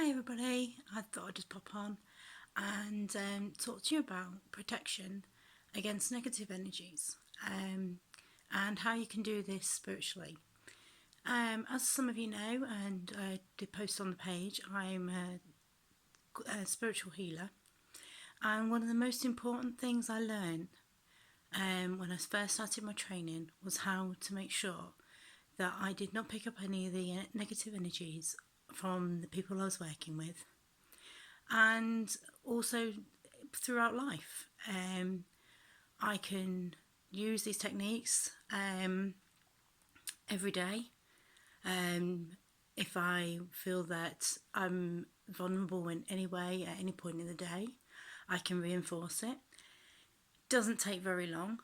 Hi everybody, I thought I'd just pop on and talk to you about protection against negative energies and how you can do this spiritually. As some of you know, and I did post on the page, I'm a spiritual healer, and one of the most important things I learned when I first started my training was how to make sure that I did not pick up any of the negative energies from the people I was working with, and also throughout life. I can use these techniques every day. If I feel that I'm vulnerable in any way at any point in the day, I can reinforce it. Doesn't take very long.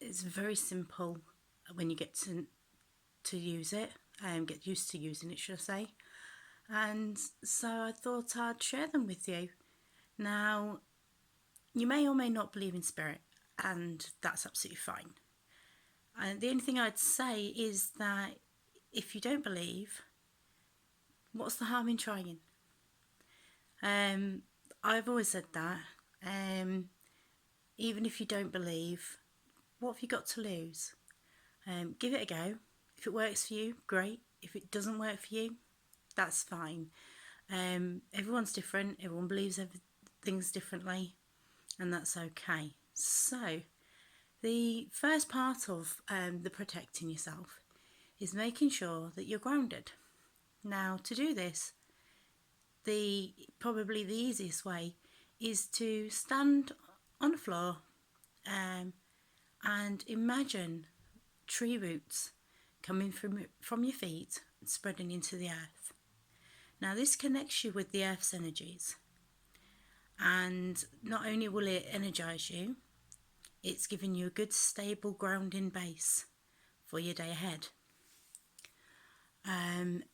It's very simple when you get to use it, get used to using it, should I say. And so I thought I'd share them with you. Now, you may or may not believe in spirit, and that's absolutely fine. And the only thing I'd say is that if you don't believe, what's the harm in trying? I've always said that. Even if you don't believe, what have you got to lose? Give it a go. If it works for you, great. If it doesn't work for you, that's fine. Everyone's different. Everyone believes things differently, and that's okay. So, the first part of the protecting yourself is making sure that you're grounded. Now, to do this, probably the easiest way is to stand on the floor and imagine tree roots coming from your feet and spreading into the earth. Now, this connects you with the earth's energies, and not only will it energize you, it's giving you a good stable grounding base for your day ahead.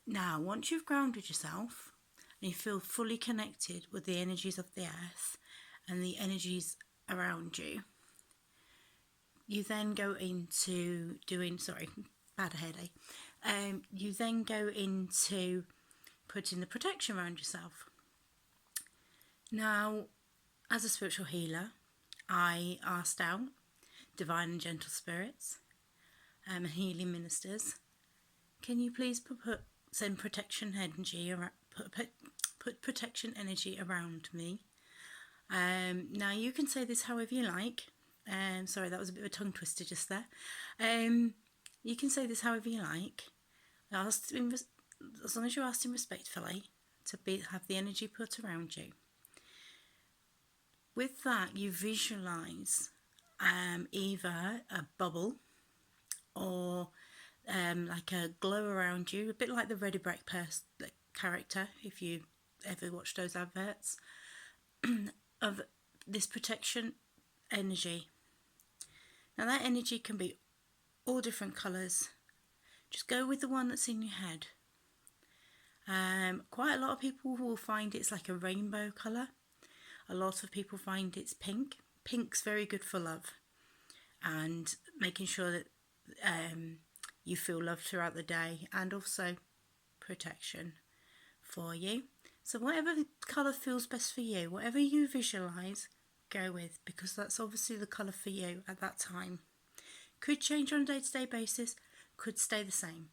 Now, once you've grounded yourself and you feel fully connected with the energies of the earth and the energies around you, you then go into you then go into putting the protection around yourself. Now, as a spiritual healer, I asked out divine and gentle spirits and healing ministers, can you please send protection energy put protection energy around me? Now, you can say this however you like. Sorry, that was a bit of a tongue twister just there. You can say this however you like. As long as you're asking respectfully to have the energy put around you. With that, you visualise either a bubble or like a glow around you, a bit like the Ready Brek character, if you ever watched those adverts, of this protection energy. Now, that energy can be all different colours. Just go with the one that's in your head. Quite a lot of people will find it's like a rainbow colour. A lot of people find it's pink. Pink's very good for love and making sure that you feel loved throughout the day, and also protection for you. So whatever colour feels best for you, whatever you visualise, go with, because that's obviously the colour for you at that time. Could change on a day-to-day basis, could stay the same.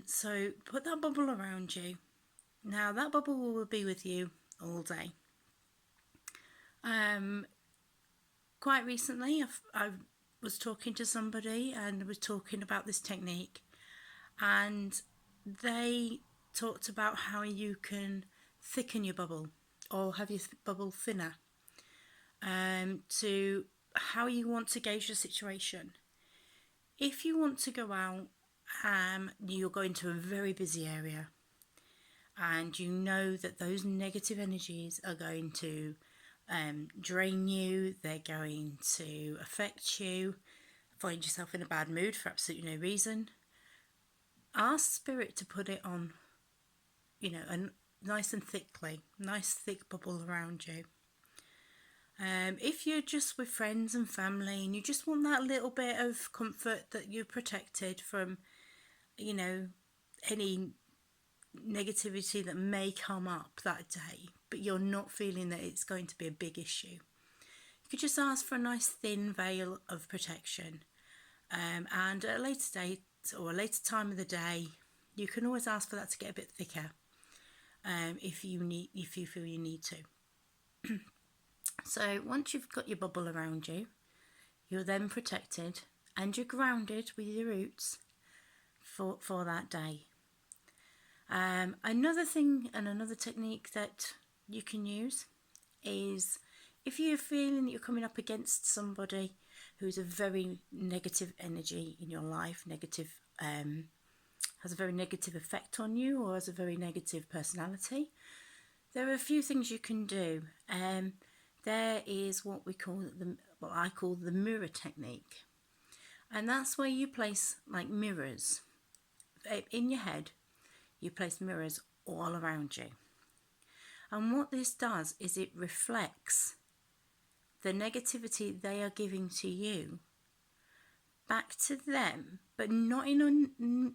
So put that bubble around you. Now, that bubble will be with you all day. Quite recently, I was talking to somebody and was talking about this technique, and they talked about how you can thicken your bubble or have your bubble thinner, to how you want to gauge the situation. If you want to go out, you're going to a very busy area and you know that those negative energies are going to drain you, they're going to affect you, find yourself in a bad mood for absolutely no reason, ask spirit to put it on, nice and thickly, nice thick bubble around you. If you're just with friends and family and you just want that little bit of comfort that you're protected from, any negativity that may come up that day, but you're not feeling that it's going to be a big issue. You could just ask for a nice thin veil of protection, and at a later date or a later time of the day, you can always ask for that to get a bit thicker, if you feel you need to. So once you've got your bubble around you, you're then protected and you're grounded with your roots for that day. Another thing and another technique that you can use is if you're feeling that you're coming up against somebody who's a very negative energy in your life, has a very negative effect on you, or has a very negative personality, there are a few things you can do. There is what I call the mirror technique, and that's where you place like mirrors in your head. You place mirrors all around you, and what this does is it reflects the negativity they are giving to you back to them, but not in a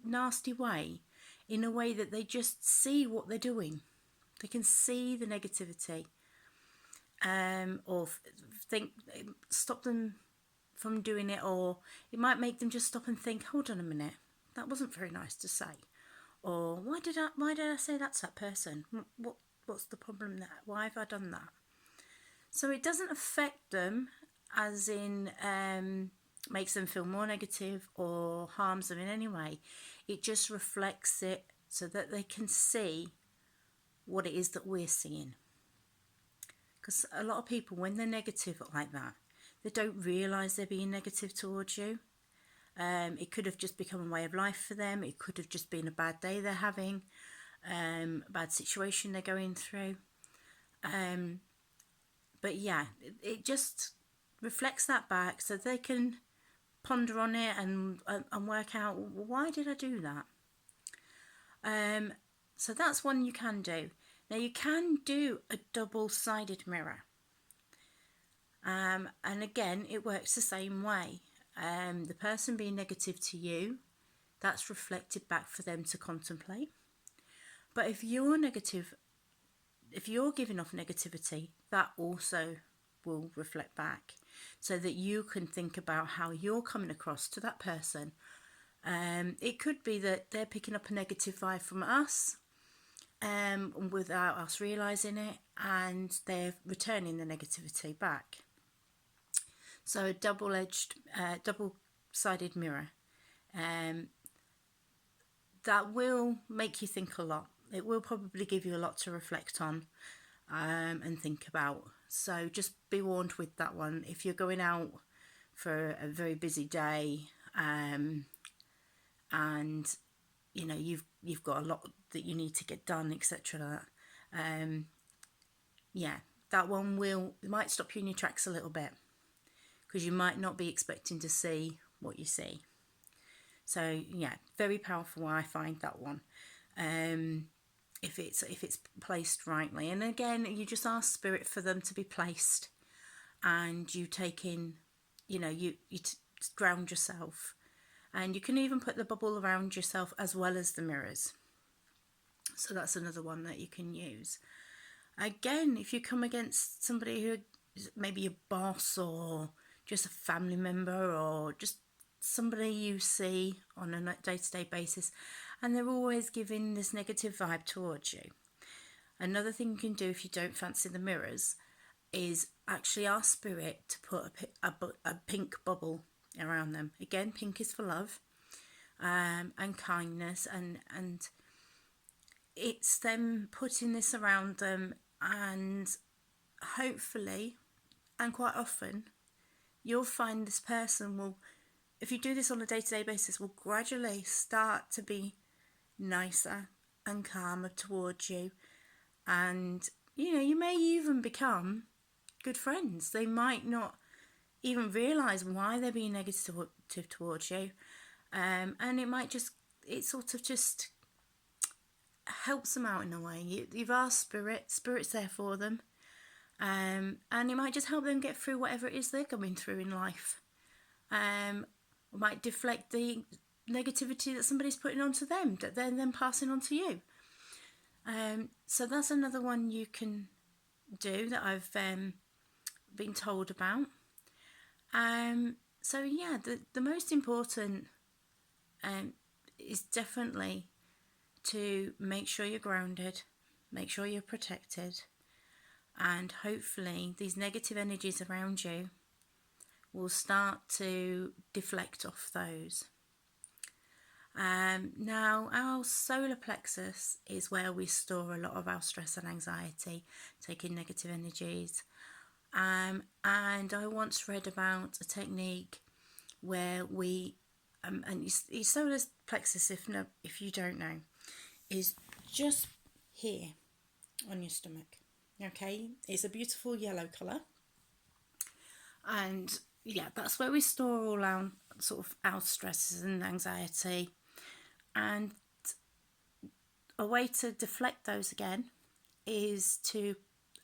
nasty way, in a way that they just see what they're doing. They can see the negativity, or stop them from doing it, or it might make them just stop and think, hold on a minute, that wasn't very nice to say, or why did I say that to that person? What's the problem there? Why have I done that? So it doesn't affect them, as in makes them feel more negative or harms them in any way. It just reflects it so that they can see what it is that we're seeing. Because a lot of people, when they're negative like that, they don't realise they're being negative towards you. It could have just become a way of life for them. It could have just been a bad day they're having, a bad situation they're going through. But yeah, it just reflects that back so they can ponder on it and work out, why did I do that? So that's one you can do. Now you can do a double-sided mirror. And again, it works the same way. The person being negative to you, that's reflected back for them to contemplate. But if you're negative, if you're giving off negativity, that also will reflect back, so that you can think about how you're coming across to that person. It could be that they're picking up a negative vibe from us, without us realising it, and they're returning the negativity back. So a double-sided mirror, that will make you think a lot. It will probably give you a lot to reflect on, and think about. So just be warned with that one. If you're going out for a very busy day, and you know you've got a lot that you need to get done, etc. Yeah, that one might stop you in your tracks a little bit, because you might not be expecting to see what you see. So yeah, very powerful. I find that one. If it's placed rightly, and again, you just ask spirit for them to be placed, and you take in, you ground yourself, and you can even put the bubble around yourself as well as the mirrors. So that's another one that you can use. Again, if you come against somebody who is maybe your boss, or just a family member, or just somebody you see on a day-to-day basis, and they're always giving this negative vibe towards you, another thing you can do if you don't fancy the mirrors is actually ask spirit to put a pink bubble around them. Again, pink is for love, and kindness, and it's them putting this around them, and hopefully, and quite often, you'll find this person will, if you do this on a day-to-day basis, will gradually start to be nicer and calmer towards you, and you may even become good friends. They might not even realise why they're being negative towards you, and it sort of just helps them out in a way. You've asked spirit's there for them, and it might just help them get through whatever it is they're going through in life. It might deflect the negativity that somebody's putting onto them, that they're then passing on to you. So that's another one you can do that I've been told about. So yeah, the most important is definitely to make sure you're grounded, make sure you're protected, and hopefully these negative energies around you will start to deflect off those. Now, our solar plexus is where we store a lot of our stress and anxiety, taking negative energies. And I once read about a technique where we, and your solar plexus, if you don't know, is just here on your stomach. Okay, it's a beautiful yellow colour, and yeah, that's where we store all our sort of our stresses and anxiety. And a way to deflect those again is to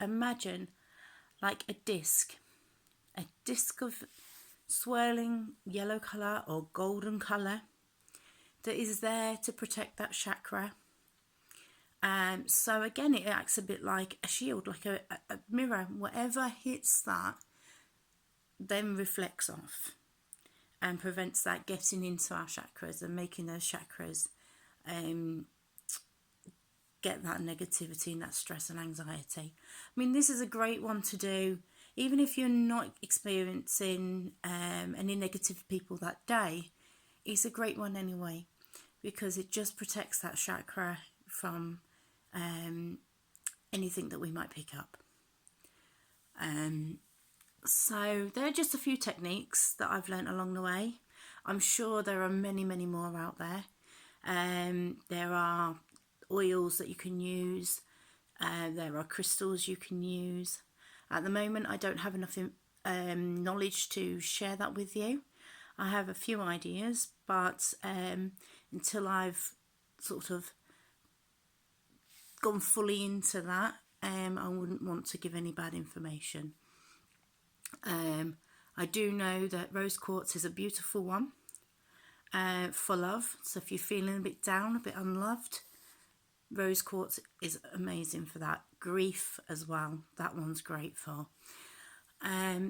imagine like a disc of swirling yellow colour or golden colour that is there to protect that chakra. So again, it acts a bit like a shield, like a mirror. Whatever hits that then reflects off and prevents that getting into our chakras and making those chakras get that negativity and that stress and anxiety. I mean, this is a great one to do even if you're not experiencing any negative people that day. It's a great one anyway, because it just protects that chakra from anything that we might pick up. So there are just a few techniques that I've learnt along the way. I'm sure there are many, many more out there. There are oils that you can use. There are crystals you can use. At the moment, I don't have enough knowledge to share that with you. I have a few ideas, but until I've sort of gone fully into that, I wouldn't want to give any bad information. I do know that rose quartz is a beautiful one for love. So if you're feeling a bit down, a bit unloved, rose quartz is amazing for that. Grief as well, that one's great for.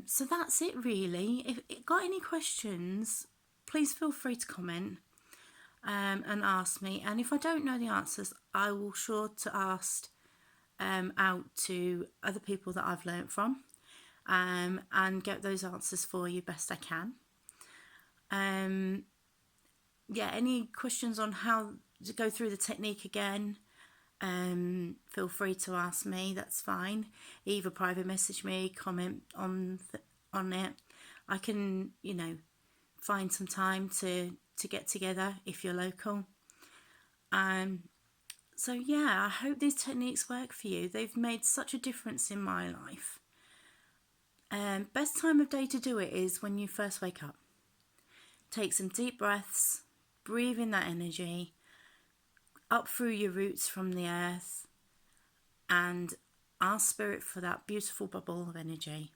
So that's it really. If you've got any questions, please feel free to comment and ask me. And if I don't know the answers, I will sure to ask out to other people that I've learnt from and get those answers for you best I can. Yeah, any questions on how to go through the technique again, feel free to ask me. That's fine. Either private message me, comment on it. I can, find some time to get together if you're local. So yeah, I hope these techniques work for you. They've made such a difference in my life. Best time of day to do it is when you first wake up. Take some deep breaths, breathe in that energy up through your roots from the earth, and ask spirit for that beautiful bubble of energy.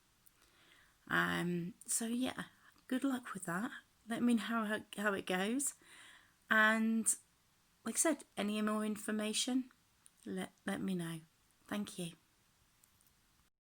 So yeah, good luck with that. Let me know how it goes. And like I said, any more information, let me know. Thank you.